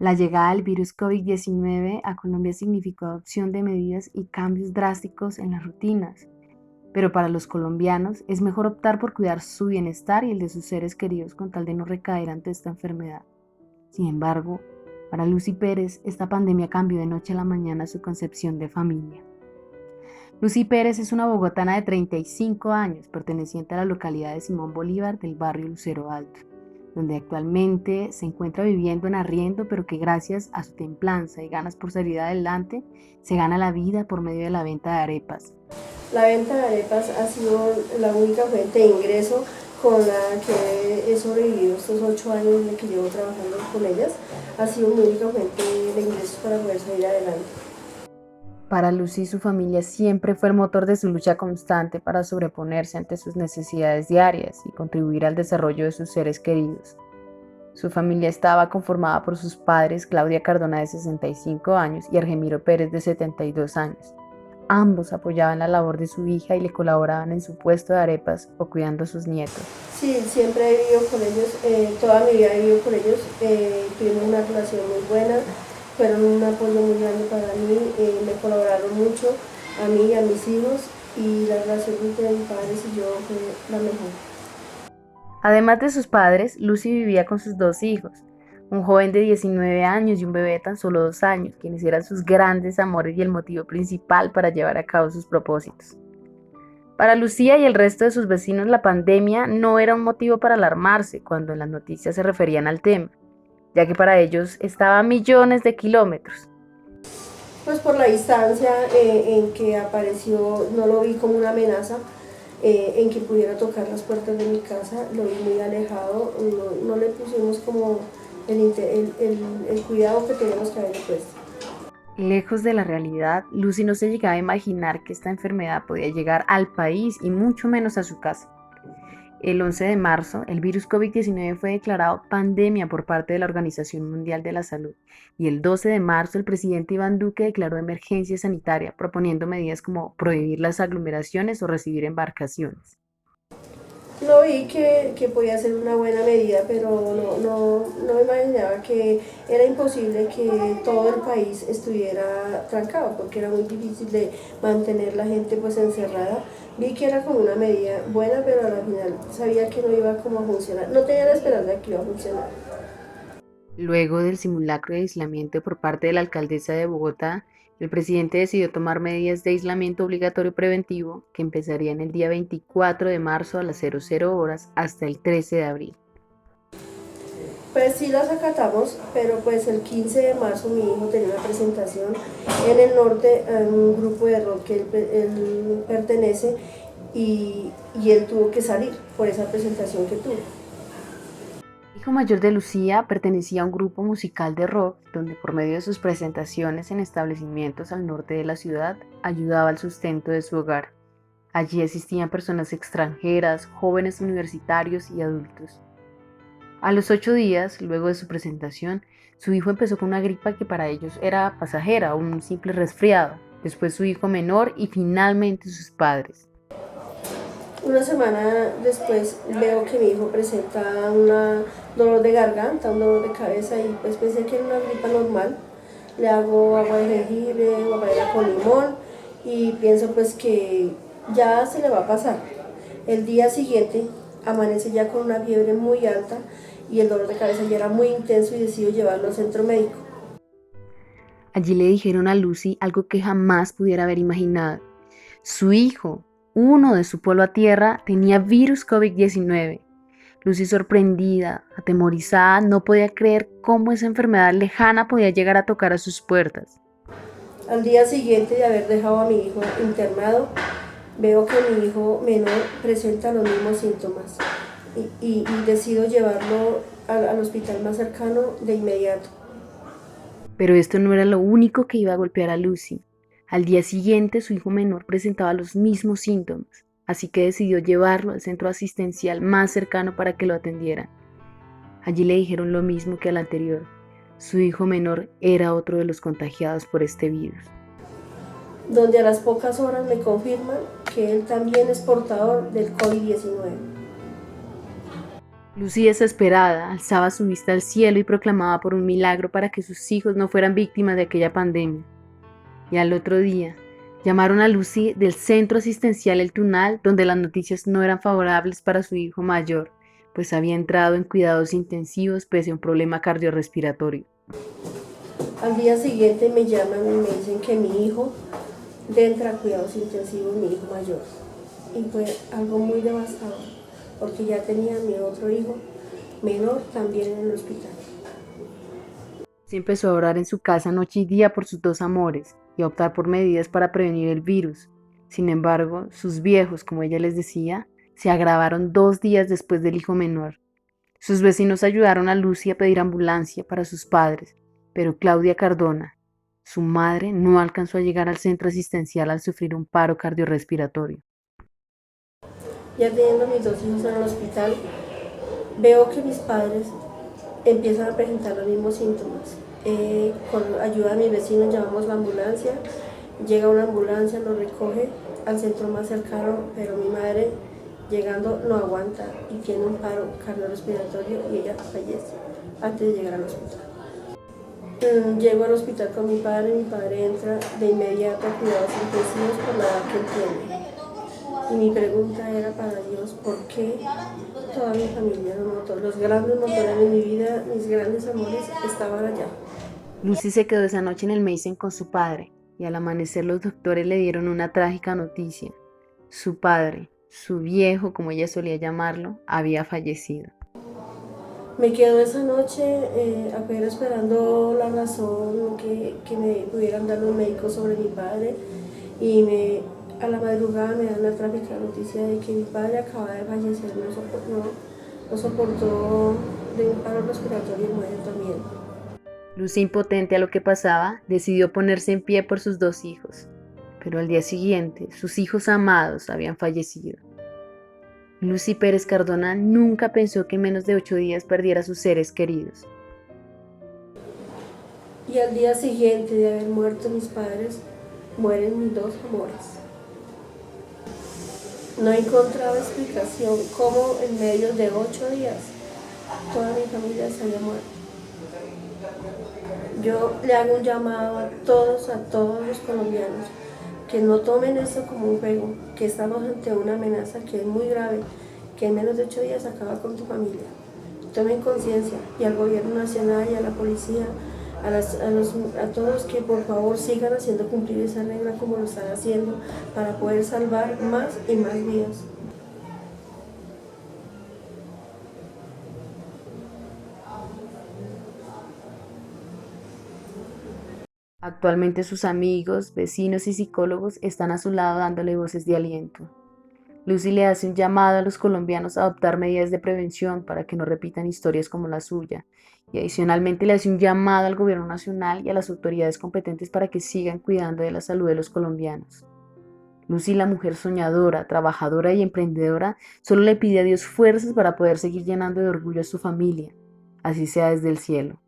La llegada del virus COVID-19 a Colombia significó adopción de medidas y cambios drásticos en las rutinas, pero para los colombianos es mejor optar por cuidar su bienestar y el de sus seres queridos con tal de no recaer ante esta enfermedad. Sin embargo, para Lucy Pérez, esta pandemia cambió de noche a la mañana su concepción de familia. Lucy Pérez es una bogotana de 35 años, perteneciente a la localidad de Simón Bolívar del barrio Lucero Alto, donde actualmente se encuentra viviendo en arriendo, pero que gracias a su templanza y ganas por salir adelante, se gana la vida por medio de la venta de arepas. La venta de arepas ha sido la única fuente de ingreso con la que he sobrevivido estos 8 años de que llevo trabajando con ellas. Ha sido mi única fuente de ingresos para poder salir adelante. Para Lucy, su familia siempre fue el motor de su lucha constante para sobreponerse ante sus necesidades diarias y contribuir al desarrollo de sus seres queridos. Su familia estaba conformada por sus padres, Claudia Cardona de 65 años y Argemiro Pérez de 72 años. Ambos apoyaban la labor de su hija y le colaboraban en su puesto de arepas o cuidando a sus nietos. Sí, siempre he vivido con ellos, toda mi vida he vivido con ellos, tuvimos una relación muy buena, fueron un apoyo muy grande para mí, me colaboraron mucho a mí y a mis hijos y la relación entre mis padres y yo fue la mejor. Además de sus padres, Lucy vivía con sus dos hijos, un joven de 19 años y un bebé de tan solo 2 años, quienes eran sus grandes amores y el motivo principal para llevar a cabo sus propósitos. Para Lucía y el resto de sus vecinos, la pandemia no era un motivo para alarmarse cuando en las noticias se referían al tema, ya que para ellos estaba a millones de kilómetros. Pues por la distancia en que apareció, no lo vi como una amenaza, en que pudiera tocar las puertas de mi casa, lo vi muy alejado, no le pusimos como el cuidado que teníamos que haberle puesto. Lejos de la realidad, Lucy no se llegaba a imaginar que esta enfermedad podía llegar al país y mucho menos a su casa. El 11 de marzo, el virus COVID-19 fue declarado pandemia por parte de la Organización Mundial de la Salud y el 12 de marzo el presidente Iván Duque declaró emergencia sanitaria, proponiendo medidas como prohibir las aglomeraciones o recibir embarcaciones. Lo vi que podía ser una buena medida, pero no me imaginaba que era imposible que todo el país estuviera trancado, porque era muy difícil de mantener la gente pues encerrada. Vi que era como una medida buena, pero al final sabía que no iba como a funcionar. No tenía la esperanza de que iba a funcionar. Luego del simulacro de aislamiento por parte de la alcaldesa de Bogotá, el presidente decidió tomar medidas de aislamiento obligatorio preventivo que empezarían el día 24 de marzo a las 00 horas hasta el 13 de abril. Pues sí las acatamos, pero pues el 15 de marzo mi hijo tenía una presentación en el norte, en un grupo de rock que él pertenece y él tuvo que salir por esa presentación que tuvo. El hijo mayor de Lucía pertenecía a un grupo musical de rock donde por medio de sus presentaciones en establecimientos al norte de la ciudad ayudaba al sustento de su hogar. Allí asistían personas extranjeras, jóvenes universitarios y adultos. A los 8 días, luego de su presentación, su hijo empezó con una gripa que para ellos era pasajera, un simple resfriado. Después su hijo menor y finalmente sus padres. Una semana después veo que mi hijo presenta un dolor de garganta, un dolor de cabeza y pues pensé que era una gripa normal. Le hago agua de jengibre, agua panela con limón y pienso pues que ya se le va a pasar. El día siguiente amanece ya con una fiebre muy alta y el dolor de cabeza ya era muy intenso y decido llevarlo al centro médico. Allí le dijeron a Lucy algo que jamás pudiera haber imaginado. Su hijo, uno de su pueblo a tierra, tenía virus COVID-19. Lucy, sorprendida, atemorizada, no podía creer cómo esa enfermedad lejana podía llegar a tocar a sus puertas. Al día siguiente de haber dejado a mi hijo internado, veo que mi hijo menor presenta los mismos síntomas y decido llevarlo al hospital más cercano de inmediato. Pero esto no era lo único que iba a golpear a Lucy. Al día siguiente su hijo menor presentaba los mismos síntomas, así que decidió llevarlo al centro asistencial más cercano para que lo atendieran. Allí le dijeron lo mismo que al anterior. Su hijo menor era otro de los contagiados por este virus. Donde a las pocas horas me confirman que él también es portador del COVID-19. Lucy, desesperada, alzaba su vista al cielo y proclamaba por un milagro para que sus hijos no fueran víctimas de aquella pandemia. Y al otro día, llamaron a Lucy del centro asistencial El Tunal, donde las noticias no eran favorables para su hijo mayor, pues había entrado en cuidados intensivos pese a un problema cardiorrespiratorio. Al día siguiente me llaman y me dicen que mi hijo entra a cuidados intensivos, mi hijo mayor. Y fue algo muy devastador, porque ya tenía mi otro hijo menor también en el hospital. Se empezó a orar en su casa noche y día por sus dos amores y a optar por medidas para prevenir el virus. Sin embargo, sus viejos, como ella les decía, se agravaron 2 días después del hijo menor. Sus vecinos ayudaron a Lucy a pedir ambulancia para sus padres, pero Claudia Cardona, su madre, no alcanzó a llegar al centro asistencial al sufrir un paro cardiorrespiratorio. Ya teniendo mis dos hijos en el hospital, veo que mis padres empiezan a presentar los mismos síntomas. Con ayuda de mis vecinos llamamos la ambulancia, llega una ambulancia, nos recoge al centro más cercano, pero mi madre llegando no aguanta y tiene un paro cardiorrespiratorio y ella fallece antes de llegar al hospital. Llego al hospital con mi padre entra de inmediato a cuidados intensivos por la edad que él tiene. Y mi pregunta era para Dios, ¿por qué toda mi familia, los grandes motores de mi vida, mis grandes amores, estaban allá? Lucy se quedó esa noche en el Mason con su padre y al amanecer los doctores le dieron una trágica noticia. Su padre, su viejo, como ella solía llamarlo, había fallecido. Me quedo esa noche afuera esperando la razón que me pudieran dar los médicos sobre mi padre y a la madrugada me dan la trágica noticia de que mi padre acaba de fallecer, no soportó de un paro respiratorio y muere también. Lucy, impotente a lo que pasaba, decidió ponerse en pie por sus dos hijos, pero al día siguiente sus hijos amados habían fallecido. Lucy Pérez Cardona nunca pensó que en menos de 8 días perdiera a sus seres queridos. Y al día siguiente de haber muerto mis padres, mueren mis dos amores. No he encontrado explicación cómo en medio de 8 días toda mi familia se había muerto. Yo le hago un llamado a todos los colombianos, que no tomen esto como un juego, que estamos ante una amenaza que es muy grave, que en menos de 8 días acaba con tu familia. Tomen conciencia, y al gobierno nacional y a la policía, a todos, que por favor sigan haciendo cumplir esa regla como lo están haciendo para poder salvar más y más vidas. Actualmente sus amigos, vecinos y psicólogos están a su lado dándole voces de aliento. Lucy le hace un llamado a los colombianos a adoptar medidas de prevención para que no repitan historias como la suya, y adicionalmente le hace un llamado al gobierno nacional y a las autoridades competentes para que sigan cuidando de la salud de los colombianos. Lucy, la mujer soñadora, trabajadora y emprendedora, solo le pide a Dios fuerzas para poder seguir llenando de orgullo a su familia, así sea desde el cielo.